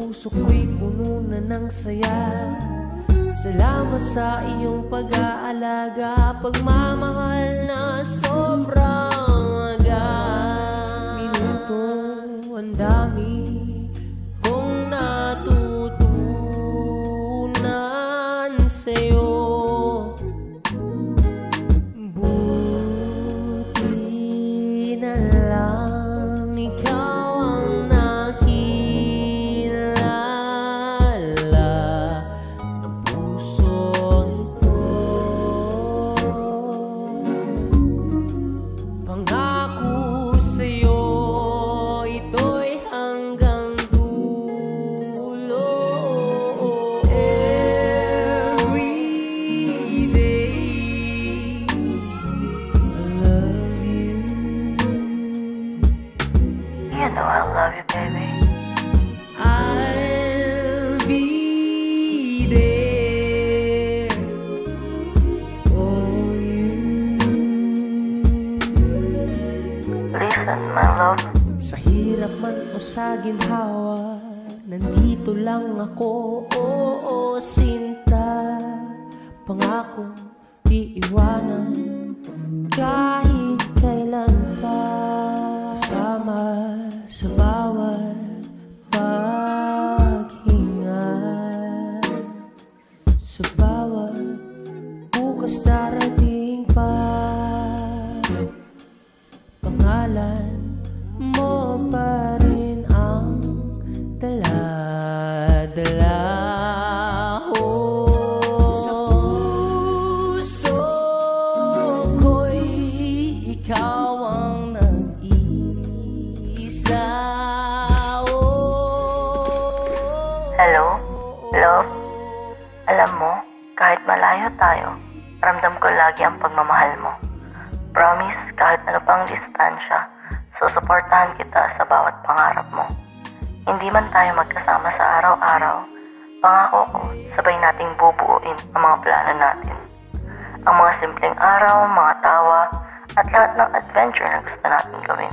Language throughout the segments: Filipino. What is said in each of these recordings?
puso ko'y puno na ng saya. Salamat sa iyong pag-aalaga, pagmamahal na sobrang aga. Minuto, ang dami kong natutunan sa'yo. Buti na lang ikaw ang nakilala ng pusong ito. Pangako sa'yo, ito'y hanggang dulo. Every day I love you. You know I love you, baby. I'll be there for you. Listen, my love. Sa hirap man o sa ginhawa, nandito lang ako, oo, sinta. Pangako, iiwanan kahit kailan pa. Kasama sa bawat paghinga, sa bawat bukas darating pa. Pangalan mo pa rin ang dala-dala ko. Sa puso ko'y ikaw ang nag-iisa. Hello? Love? Alam mo, kahit malayo tayo, ramdam ko lagi ang pagmamahal mo. Promise, kahit ano pang distansya, susuportahan kita sa bawat pangarap mo. Hindi man tayo magkasama sa araw-araw, pangako ko, sabay nating bubuuin ang mga plano natin. Ang mga simpleng araw, mga tawa, at lahat ng adventure na gusto natin gawin.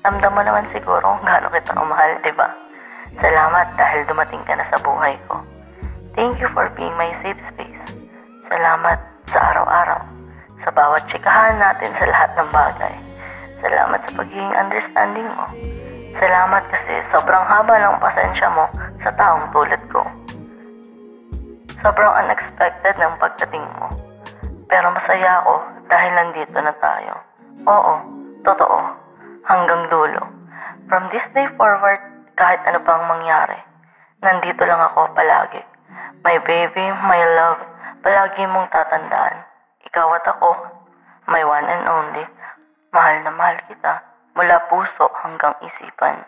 Ramdam mo naman siguro kung gaano kita umahal, diba? Salamat dahil dumating ka na sa buhay ko. Thank you for being my safe space. Salamat sa araw-araw, sa bawat tsikahan natin sa lahat ng bagay. Salamat sa pagiging understanding mo. Salamat kasi sobrang haba ng pasensya mo sa taong tulad ko. Sobrang unexpected ng pagdating mo. Pero masaya ako dahil nandito na tayo. Oo, totoo. Hanggang dulo. From this day forward, kahit ano pang mangyari, nandito lang ako palagi. My baby, my love, palagi mong tatandaan. Ikaw at ako, my one and only. Mahal na mahal kita, mula puso hanggang isipan.